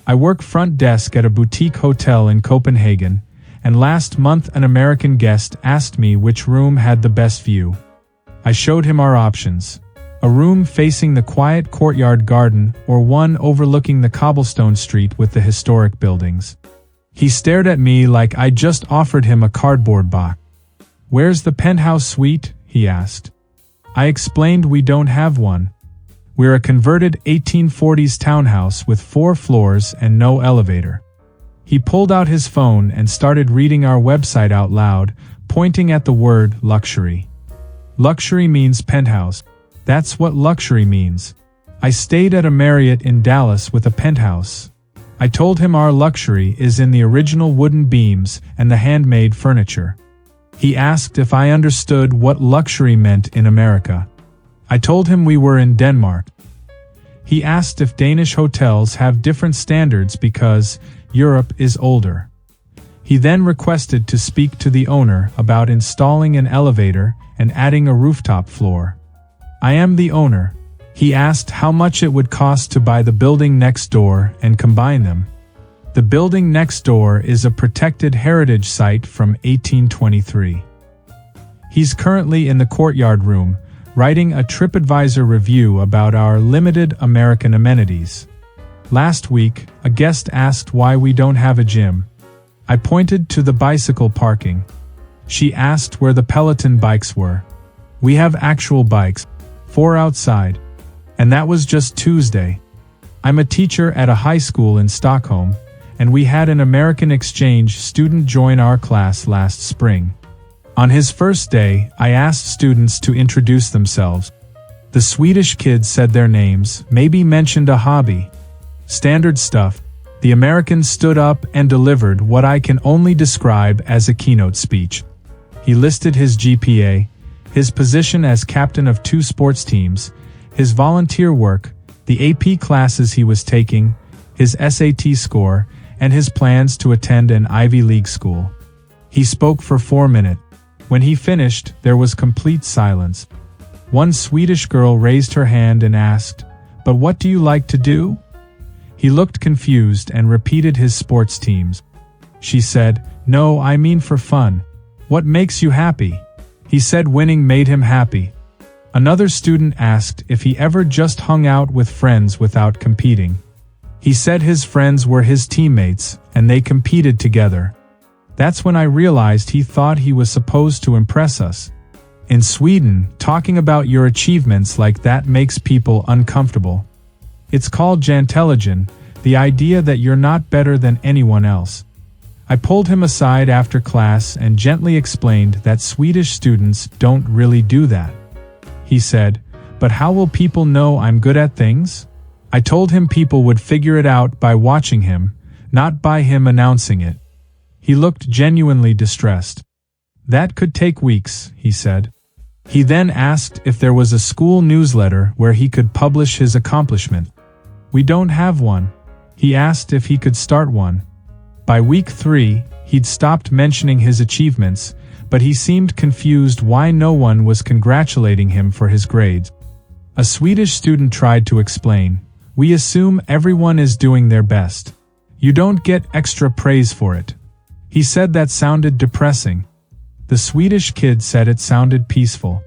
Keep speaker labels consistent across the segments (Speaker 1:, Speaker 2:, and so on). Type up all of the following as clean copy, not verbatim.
Speaker 1: I work front desk at a boutique hotel in Copenhagen, and last month an American guest asked me which room had the best view. I showed him our options. A room facing the quiet courtyard garden or one overlooking the cobblestone street with the historic buildings. He stared at me like I just offered him a cardboard box. "Where's the penthouse suite?" he asked. I explained we don't have one. We're a converted 1840s townhouse with 4 floors and no elevator. He pulled out his phone and started reading our website out loud, pointing at the word luxury. Luxury means penthouse. That's what luxury means. I stayed at a Marriott in Dallas with a penthouse. I told him our luxury is in the original wooden beams and the handmade furniture. He asked if I understood what luxury meant in America. I told him we were in Denmark. He asked if Danish hotels have different standards because Europe is older. He then requested to speak to the owner about installing an elevator and adding a rooftop floor. I am the owner. He asked how much it would cost to buy the building next door and combine them. The building next door is a protected heritage site from 1823. He's currently in the courtyard room, writing a TripAdvisor review about our limited American amenities. Last week, a guest asked why we don't have a gym. I pointed to the bicycle parking. She asked where the Peloton bikes were. We have actual bikes, 4 outside. And that was just Tuesday. I'm a teacher at a high school in Stockholm, and we had an American exchange student join our class last spring. On his first day, I asked students to introduce themselves. The Swedish kids said their names, maybe mentioned a hobby. Standard stuff. The American stood up and delivered what I can only describe as a keynote speech. He listed his GPA, his position as captain of 2 sports teams, his volunteer work, the AP classes he was taking, his SAT score, and his plans to attend an Ivy League school. He spoke for 4 minutes. When he finished, there was complete silence. One Swedish girl raised her hand and asked, "But what do you like to do?" He looked confused and repeated his sports teams. She said, "No, I mean for fun. What makes you happy?" He said winning made him happy. Another student asked if he ever just hung out with friends without competing. He said his friends were his teammates, and they competed together. That's when I realized he thought he was supposed to impress us. In Sweden, talking about your achievements like that makes people uncomfortable. It's called jantelligen, the idea that you're not better than anyone else. I pulled him aside after class and gently explained that Swedish students don't really do that. He said, "But how will people know I'm good at things?" I told him people would figure it out by watching him, not by him announcing it. He looked genuinely distressed. "That could take weeks," he said. He then asked if there was a school newsletter where he could publish his accomplishment. "We don't have one." He asked if he could start one. By week 3, he'd stopped mentioning his achievements, but he seemed confused why no one was congratulating him for his grades. A Swedish student tried to explain, "We assume everyone is doing their best. You don't get extra praise for it." He said that sounded depressing. The Swedish kid said it sounded peaceful.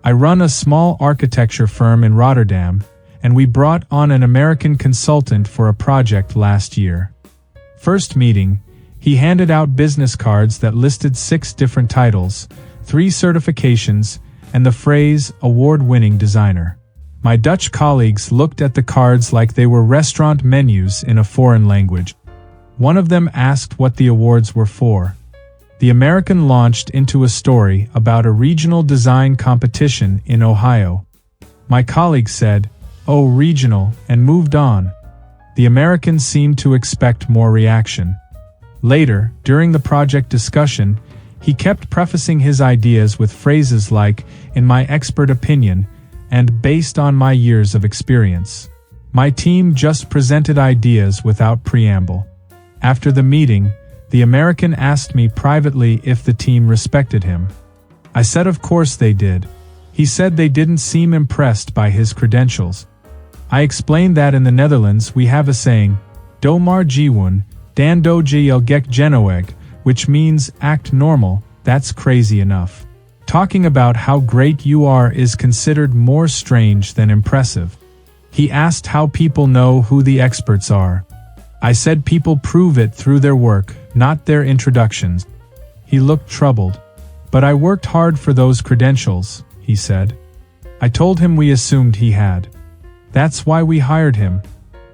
Speaker 1: I run a small architecture firm in Rotterdam, and we brought on an American consultant for a project last year. First meeting, he handed out business cards that listed 6 different titles, 3 certifications, and the phrase award-winning designer. My Dutch colleagues looked at the cards like they were restaurant menus in a foreign language. One of them asked what the awards were for. The American launched into a story about a regional design competition in Ohio. My colleague said, "Oh, regional," and moved on. The American seemed to expect more reaction. Later, during the project discussion, he kept prefacing his ideas with phrases like, "in my expert opinion," and "based on my years of experience." My team just presented ideas without preamble. After the meeting, the American asked me privately if the team respected him. I said of course they did. He said they didn't seem impressed by his credentials. I explained that in the Netherlands we have a saying, Domar jiwun, dan doji el gek genoeg, which means act normal. That's crazy enough. Talking about how great you are is considered more strange than impressive. He asked how people know who the experts are. I said people prove it through their work, not their introductions. He looked troubled. But I worked hard for those credentials, he said. I told him we assumed he had. That's why we hired him.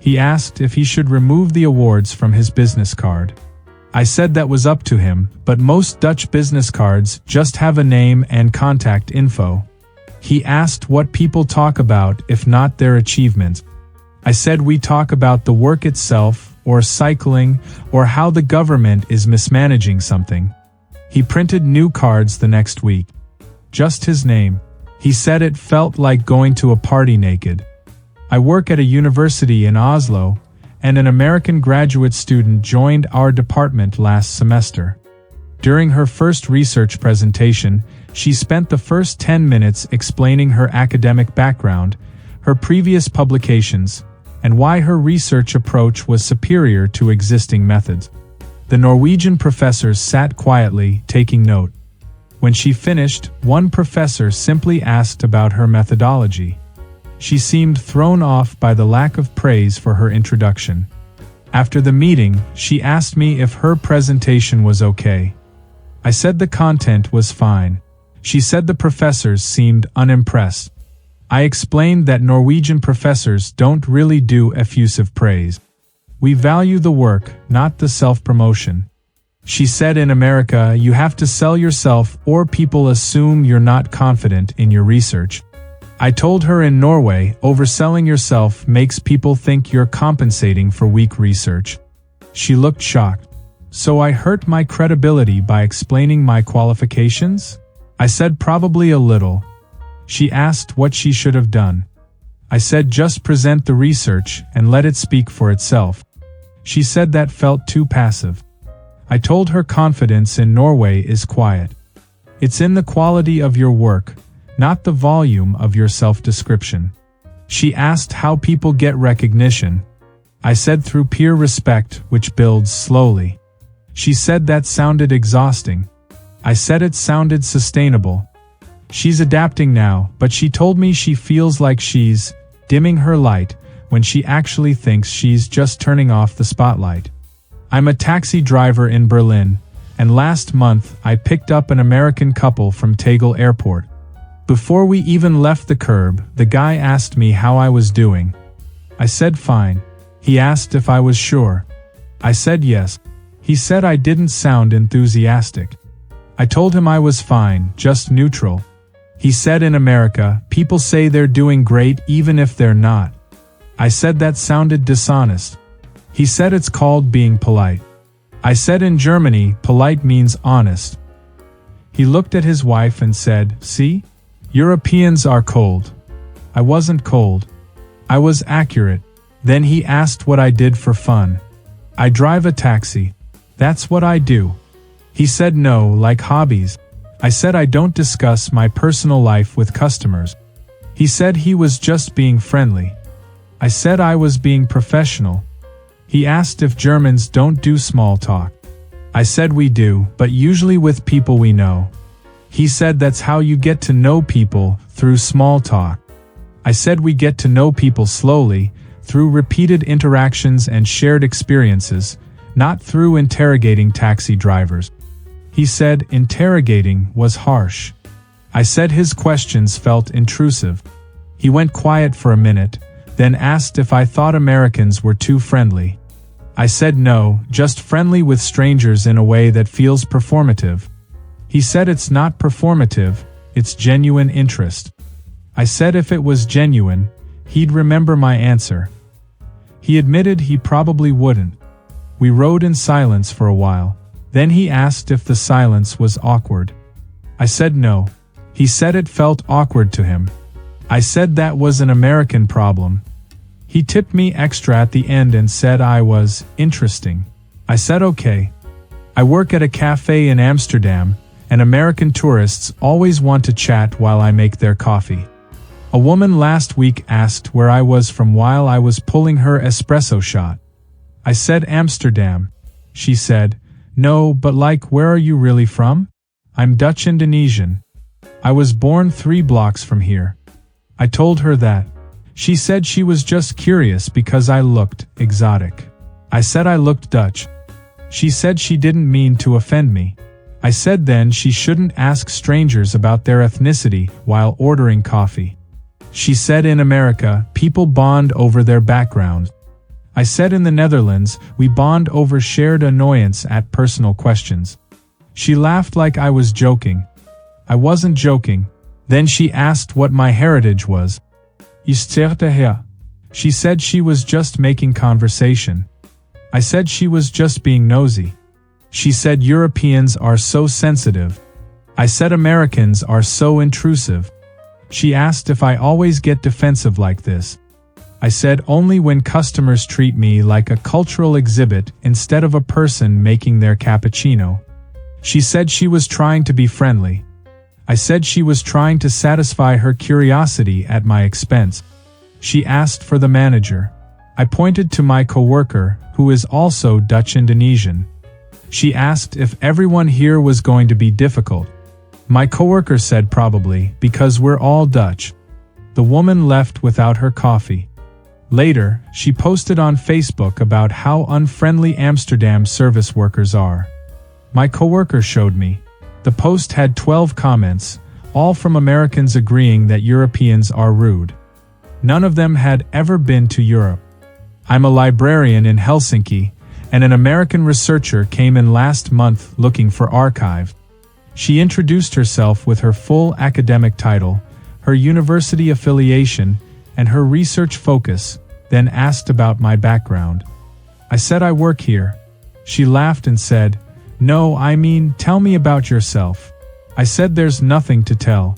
Speaker 1: He asked if he should remove the awards from his business card. I said that was up to him, but most Dutch business cards just have a name and contact info. He asked what people talk about if not their achievements. I said we talk about the work itself, or cycling, or how the government is mismanaging something. He printed new cards the next week. Just his name. He said it felt like going to a party naked. I work at a university in Oslo, and an American graduate student joined our department last semester. During her first research presentation, she spent the first 10 minutes explaining her academic background, her previous publications, and why her research approach was superior to existing methods. The Norwegian professors sat quietly, taking note. When she finished, one professor simply asked about her methodology. She seemed thrown off by the lack of praise for her introduction. After the meeting, she asked me if her presentation was okay. I said the content was fine. She said the professors seemed unimpressed. I explained that Norwegian professors don't really do effusive praise. We value the work, not the self-promotion. She said in America you have to sell yourself or people assume you're not confident in your research. I told her in Norway, overselling yourself makes people think you're compensating for weak research. She looked shocked. So I hurt my credibility by explaining my qualifications? I said probably a little. She asked what she should have done. I said just present the research and let it speak for itself. She said that felt too passive. I told her confidence in Norway is quiet. It's in the quality of your work, not the volume of your self-description. She asked how people get recognition. I said through peer respect, which builds slowly. She said that sounded exhausting. I said it sounded sustainable. She's adapting now, but she told me she feels like she's dimming her light when she actually thinks she's just turning off the spotlight. I'm a taxi driver in Berlin, and last month I picked up an American couple from Tegel Airport. Before we even left the curb, the guy asked me how I was doing. I said fine. He asked if I was sure. I said yes. He said I didn't sound enthusiastic. I told him I was fine, just neutral. He said in America, people say they're doing great even if they're not. I said that sounded dishonest. He said it's called being polite. I said in Germany, polite means honest. He looked at his wife and said, see? Europeans are cold. I wasn't cold. I was accurate. Then he asked what I did for fun. I drive a taxi. That's what I do. He said no, like hobbies. I said I don't discuss my personal life with customers. He said he was just being friendly. I said I was being professional. He asked if Germans don't do small talk. I said we do, but usually with people we know. He said that's how you get to know people, through small talk. I said we get to know people slowly, through repeated interactions and shared experiences, not through interrogating taxi drivers. He said interrogating was harsh. I said his questions felt intrusive. He went quiet for a minute, then asked if I thought Americans were too friendly. I said no, just friendly with strangers in a way that feels performative. He said it's not performative, it's genuine interest. I said if it was genuine, he'd remember my answer. He admitted he probably wouldn't. We rode in silence for a while. Then he asked if the silence was awkward. I said no. He said it felt awkward to him. I said that was an American problem. He tipped me extra at the end and said I was interesting. I said okay. I work at a cafe in Amsterdam, and American tourists always want to chat while I make their coffee. A woman last week asked where I was from while I was pulling her espresso shot. I said Amsterdam. She said, no, but like where are you really from? I'm Dutch Indonesian. I was born 3 blocks from here. I told her that. She said she was just curious because I looked exotic. I said I looked Dutch. She said she didn't mean to offend me. I said then she shouldn't ask strangers about their ethnicity while ordering coffee. She said in America, people bond over their background. I said in the Netherlands, we bond over shared annoyance at personal questions. She laughed like I was joking. I wasn't joking. Then she asked what my heritage was. She said she was just making conversation. I said she was just being nosy. She said Europeans are so sensitive. I said Americans are so intrusive. She asked if I always get defensive like this. I said only when customers treat me like a cultural exhibit instead of a person making their cappuccino. She said she was trying to be friendly. I said she was trying to satisfy her curiosity at my expense. She asked for the manager. I pointed to my coworker, who is also Dutch Indonesian. She asked if everyone here was going to be difficult. My coworker said probably, because we're all Dutch. The woman left without her coffee. Later, she posted on Facebook about how unfriendly Amsterdam service workers are. My coworker showed me. The post had 12 comments, all from Americans agreeing that Europeans are rude. None of them had ever been to Europe. I'm a librarian in Helsinki, and an American researcher came in last month looking for archives. She introduced herself with her full academic title, her university affiliation, and her research focus, then asked about my background. I said I work here. She laughed and said, no, I mean, tell me about yourself. I said there's nothing to tell.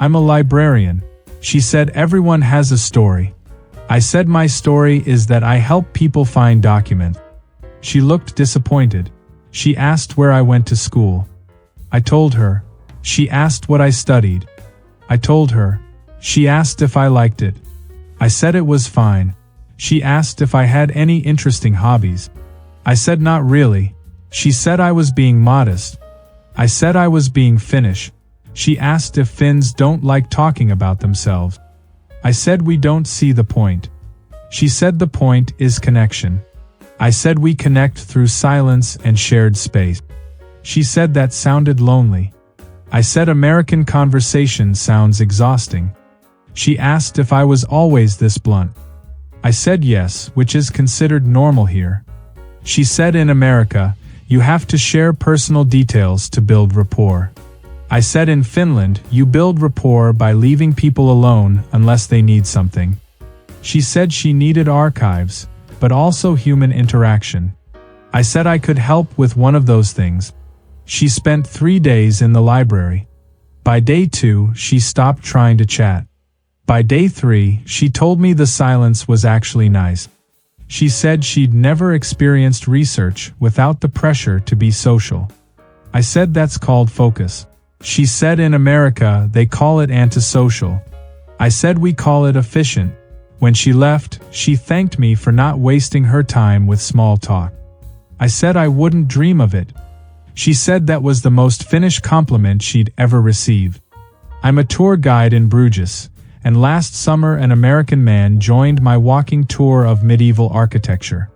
Speaker 1: I'm a librarian. She said everyone has a story. I said my story is that I help people find documents. She looked disappointed. She asked where I went to school. I told her. She asked what I studied. I told her. She asked if I liked it. I said it was fine. She asked if I had any interesting hobbies. I said not really. She said I was being modest. I said I was being Finnish. She asked if Finns don't like talking about themselves. I said we don't see the point. She said the point is connection. I said we connect through silence and shared space. She said that sounded lonely. I said American conversation sounds exhausting. She asked if I was always this blunt. I said yes, which is considered normal here. She said in America, you have to share personal details to build rapport. I said in Finland, you build rapport by leaving people alone unless they need something. She said she needed archives, but also human interaction. I said I could help with one of those things. She spent 3 days in the library. By day 2, she stopped trying to chat. By day 3, she told me the silence was actually nice. She said she'd never experienced research without the pressure to be social. I said that's called focus. She said in America they call it antisocial. I said we call it efficient. When she left, she thanked me for not wasting her time with small talk. I said I wouldn't dream of it. She said that was the most Finnish compliment she'd ever received. I'm a tour guide in Bruges, and last summer an American man joined my walking tour of medieval architecture.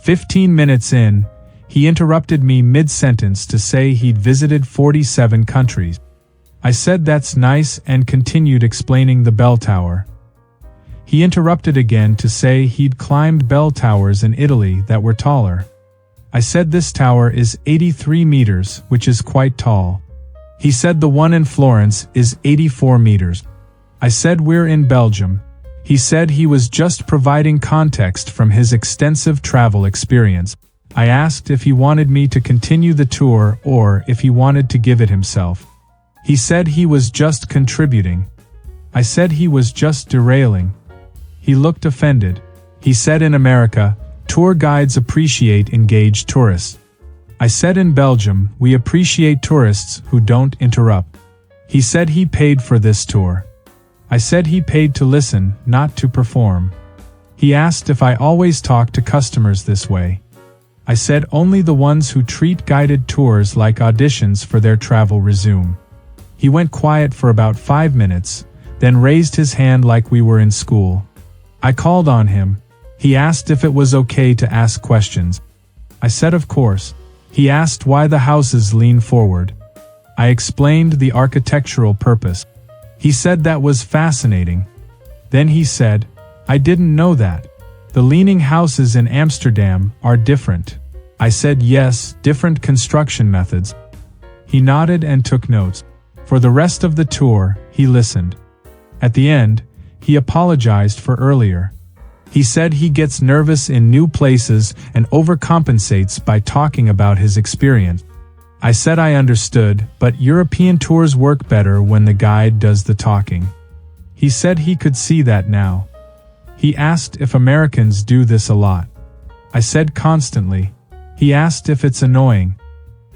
Speaker 1: 15 minutes in, he interrupted me mid-sentence to say he'd visited 47 countries. I said that's nice and continued explaining the bell tower. He interrupted again to say he'd climbed bell towers in Italy that were taller. I said this tower is 83 meters, which is quite tall. He said the one in Florence is 84 meters. I said we're in Belgium. He said he was just providing context from his extensive travel experience. I asked if he wanted me to continue the tour or if he wanted to give it himself. He said he was just contributing. I said he was just derailing. He looked offended. He said in America, tour guides appreciate engaged tourists. I said in Belgium, we appreciate tourists who don't interrupt. He said he paid for this tour. I said he paid to listen, not to perform. He asked if I always talk to customers this way. I said only the ones who treat guided tours like auditions for their travel resume. He went quiet for about 5 minutes, then raised his hand like we were in school. I called on him. He asked if it was okay to ask questions. I said of course. He asked why the houses lean forward. I explained the architectural purpose. He said that was fascinating. Then he said, I didn't know that. The leaning houses in Amsterdam are different. I said yes, different construction methods. He nodded and took notes. For the rest of the tour, he listened. At the end, he apologized for earlier. He said he gets nervous in new places and overcompensates by talking about his experience. I said I understood, but European tours work better when the guide does the talking. He said he could see that now. He asked if Americans do this a lot. I said constantly. He asked if it's annoying.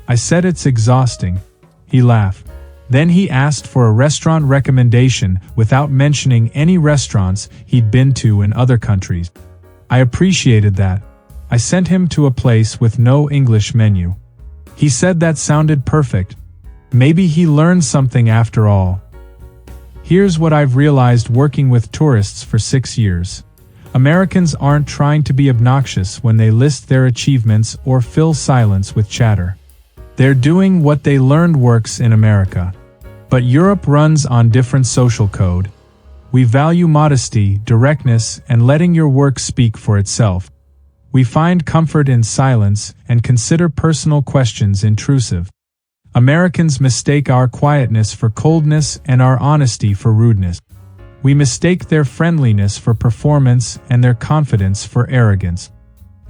Speaker 1: I said it's exhausting. He laughed. Then he asked for a restaurant recommendation without mentioning any restaurants he'd been to in other countries. I appreciated that. I sent him to a place with no English menu. He said that sounded perfect. Maybe he learned something after all. Here's what I've realized working with tourists for 6 years. Americans aren't trying to be obnoxious when they list their achievements or fill silence with chatter. They're doing what they learned works in America. But Europe runs on different social code. We value modesty, directness, and letting your work speak for itself. We find comfort in silence and consider personal questions intrusive. Americans mistake our quietness for coldness and our honesty for rudeness. We mistake their friendliness for performance and their confidence for arrogance.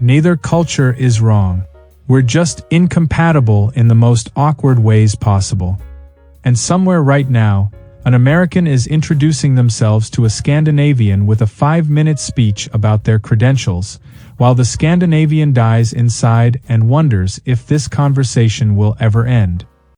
Speaker 1: Neither culture is wrong. We're just incompatible in the most awkward ways possible. And somewhere right now, an American is introducing themselves to a Scandinavian with a 5-minute speech about their credentials, while the Scandinavian dies inside and wonders if this conversation will ever end.